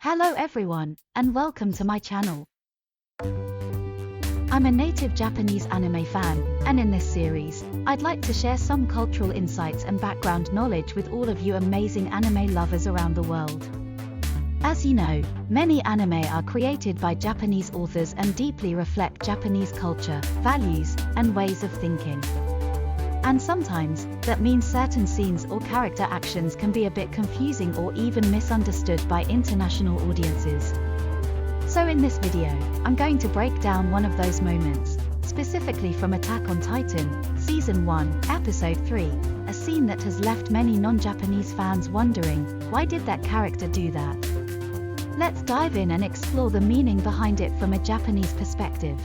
Hello everyone, and welcome to my channel. I'm a native Japanese anime fan, and in this series, I'd like to share some cultural insights and background knowledge with all of you amazing anime lovers around the world. As you know, many anime are created by Japanese authors and deeply reflect Japanese culture, values, and ways of thinking. And sometimes, that means certain scenes or character actions can be a bit confusing or even misunderstood by international audiences. So in this video, I'm going to break down one of those moments, specifically from Attack on Titan, Season 1, Episode 3, a scene that has left many non-Japanese fans wondering, why did that character do that? Let's dive in and explore the meaning behind it from a Japanese perspective.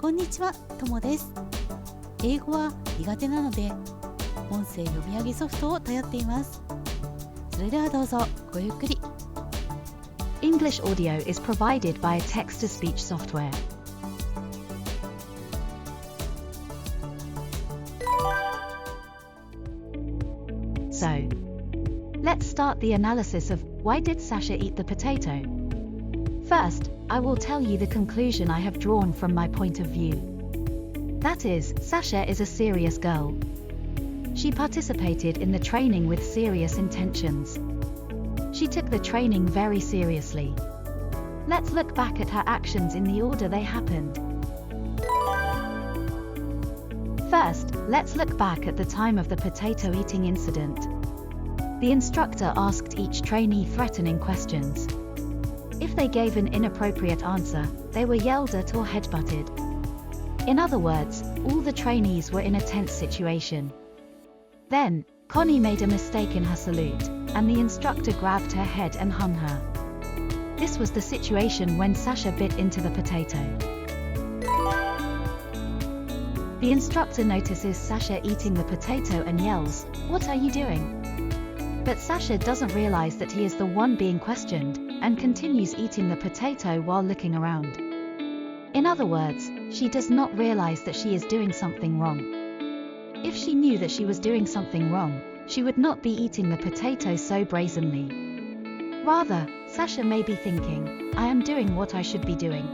こんにちは、ともです。英語は苦手なので、音声読み上げソフトを頼っています。それではどうぞごゆっくり。English audio is provided by a text-to-speech software. So, let's start the analysis of why did Sasha eat the potato? First, I will tell you the conclusion I have drawn from my point of view. That is, Sasha is a serious girl. She participated in the training with serious intentions. She took the training very seriously. Let's look back at her actions in the order they happened. First, let's look back at the time of the potato eating incident. The instructor asked each trainee threatening questions. If they gave an inappropriate answer, they were yelled at or headbutted. In other words, all the trainees were in a tense situation. Then, Connie made a mistake in her salute, and the instructor grabbed her head and hung her. This was the situation when Sasha bit into the potato. The instructor notices Sasha eating the potato and yells, "What are you doing?" But Sasha doesn't realize that he is the one being questioned, and continues eating the potato while looking around. In other words, she does not realize that she is doing something wrong. If she knew that she was doing something wrong, she would not be eating the potato so brazenly. Rather, Sasha may be thinking, I am doing what I should be doing.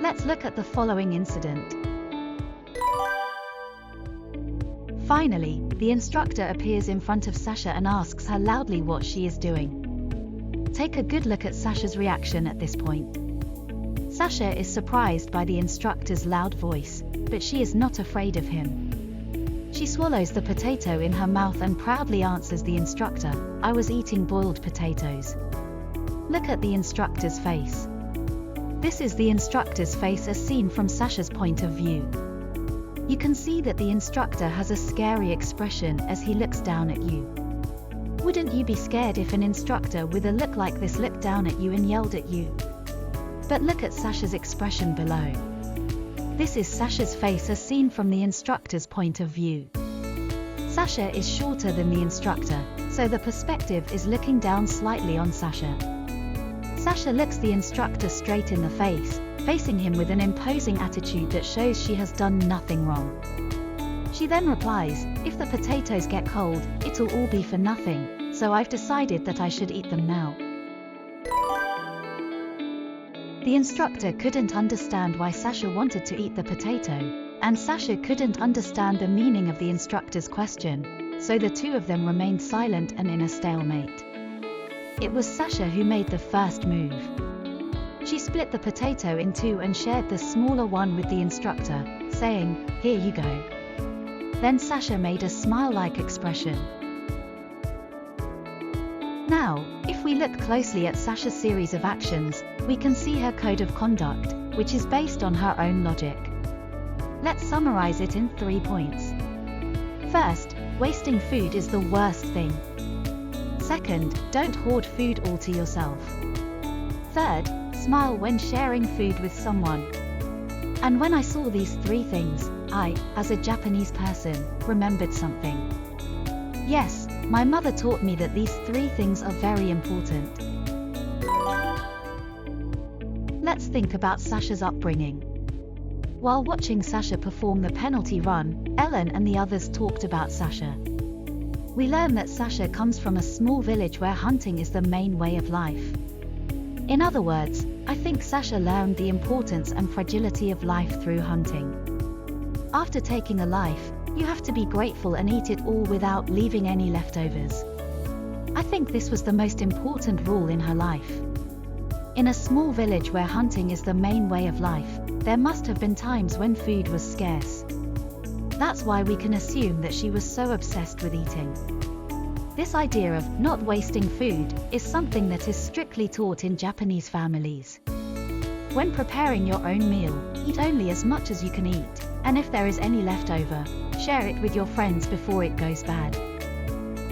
Let's look at the following incident. Finally, the instructor appears in front of Sasha and asks her loudly what she is doing. Take a good look at Sasha's reaction at this point. Sasha is surprised by the instructor's loud voice, but she is not afraid of him. She swallows the potato in her mouth and proudly answers the instructor, "I was eating boiled potatoes." Look at the instructor's face. This is the instructor's face as seen from Sasha's point of view. You can see that the instructor has a scary expression as he looks down at you. Wouldn't you be scared if an instructor with a look like this looked down at you and yelled at you? But look at Sasha's expression below. This is Sasha's face as seen from the instructor's point of view. Sasha is shorter than the instructor, so the perspective is looking down slightly on Sasha. Sasha looks the instructor straight in the face, facing him with an imposing attitude that shows she has done nothing wrong. She then replies, "If the potatoes get cold, it'll all be for nothing, so I've decided that I should eat them now." The instructor couldn't understand why Sasha wanted to eat the potato, and Sasha couldn't understand the meaning of the instructor's question, so the two of them remained silent and in a stalemate. It was Sasha who made the first move. She split the potato in two and shared the smaller one with the instructor, saying, "Here you go." Then Sasha made a smile-like expression. Now, if we look closely at Sasha's series of actions, we can see her code of conduct, which is based on her own logic. Let's summarize it in 3 points. First, wasting food is the worst thing. Second, don't hoard food all to yourself. Third, smile when sharing food with someone. And when I saw these 3 things, I, as a Japanese person, remembered something. Yes, my mother taught me that these 3 things are very important. Let's think about Sasha's upbringing. While watching Sasha perform the penalty run, Ellen and the others talked about Sasha. We learn that Sasha comes from a small village where hunting is the main way of life. In other words, I think Sasha learned the importance and fragility of life through hunting. After taking a life, you have to be grateful and eat it all without leaving any leftovers. I think this was the most important rule in her life. In a small village where hunting is the main way of life, there must have been times when food was scarce. That's why we can assume that she was so obsessed with eating. This idea of not wasting food is something that is strictly taught in Japanese families. When preparing your own meal, eat only as much as you can eat, and if there is any left over, share it with your friends before it goes bad.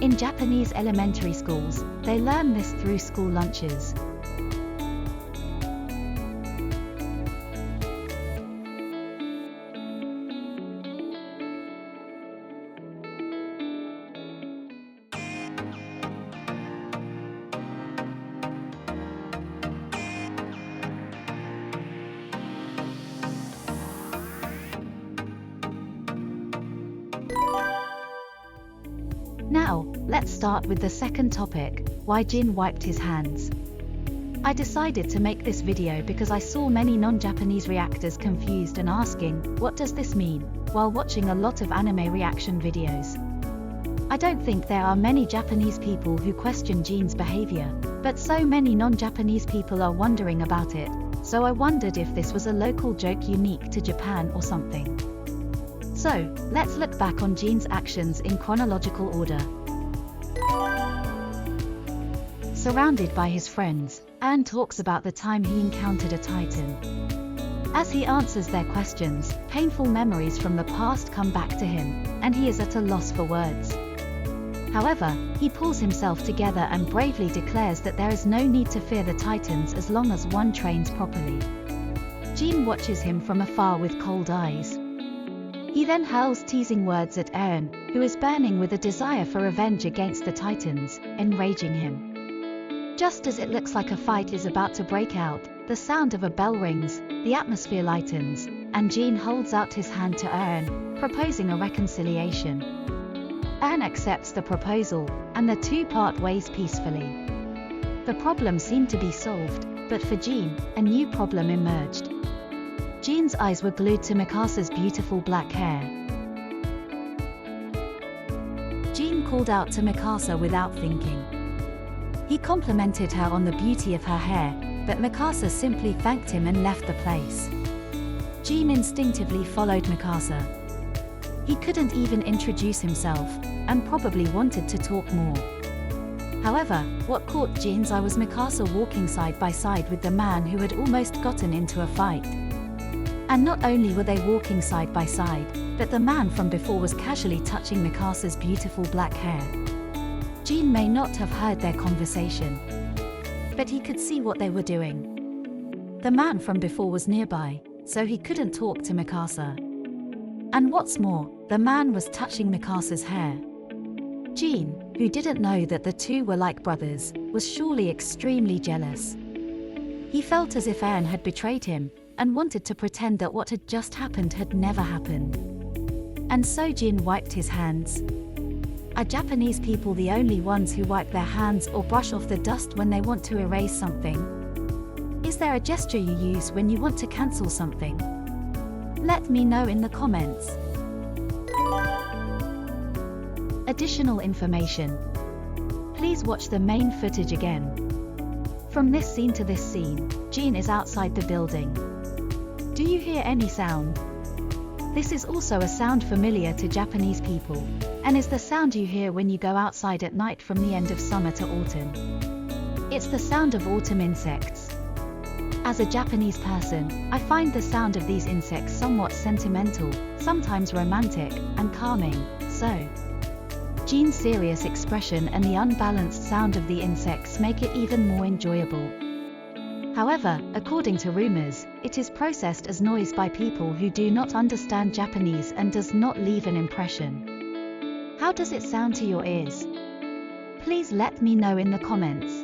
In Japanese elementary schools, they learn this through school lunches. Now, let's start with the second topic, why Jin wiped his hands. I decided to make this video because I saw many non-Japanese reactors confused and asking, what does this mean, while watching a lot of anime reaction videos. I don't think there are many Japanese people who question Jin's behavior, but so many non-Japanese people are wondering about it, so I wondered if this was a local joke unique to Japan or something. So, let's look back on Jin's actions in chronological order. Surrounded by his friends, Anne talks about the time he encountered a titan. As he answers their questions, painful memories from the past come back to him, and he is at a loss for words. However, he pulls himself together and bravely declares that there is no need to fear the titans as long as one trains properly. Jin watches him from afar with cold eyes. He then hurls teasing words at Eren, who is burning with a desire for revenge against the titans, enraging him. Just as it looks like a fight is about to break out, the sound of a bell rings, the atmosphere lightens, and Jin holds out his hand to Eren, proposing a reconciliation. Eren accepts the proposal, and the two part ways peacefully. The problem seemed to be solved, but for Jin, a new problem emerged. Jin's eyes were glued to Mikasa's beautiful black hair. Jin called out to Mikasa without thinking. He complimented her on the beauty of her hair, but Mikasa simply thanked him and left the place. Jin instinctively followed Mikasa. He couldn't even introduce himself, and probably wanted to talk more. However, what caught Jin's eye was Mikasa walking side by side with the man who had almost gotten into a fight. And not only were they walking side by side, but the man from before was casually touching Mikasa's beautiful black hair. Jin may not have heard their conversation, but he could see what they were doing. The man from before was nearby, so he couldn't talk to Mikasa. And what's more, the man was touching Mikasa's hair. Jin, who didn't know that the two were like brothers, was surely extremely jealous. He felt as if Eren had betrayed him, and wanted to pretend that what had just happened had never happened. And so Jin wiped his hands. Are Japanese people the only ones who wipe their hands or brush off the dust when they want to erase something? Is there a gesture you use when you want to cancel something? Let me know in the comments. Additional information. Please watch the main footage again. From this scene to this scene, Jin is outside the building. Do you hear any sound? This is also a sound familiar to Japanese people, and is the sound you hear when you go outside at night from the end of summer to autumn. It's the sound of autumn insects. As a Japanese person, I find the sound of these insects somewhat sentimental, sometimes romantic, and calming, so Jin's serious expression and the unbalanced sound of the insects make it even more enjoyable. However, according to rumors, it is processed as noise by people who do not understand Japanese and does not leave an impression. How does it sound to your ears? Please let me know in the comments.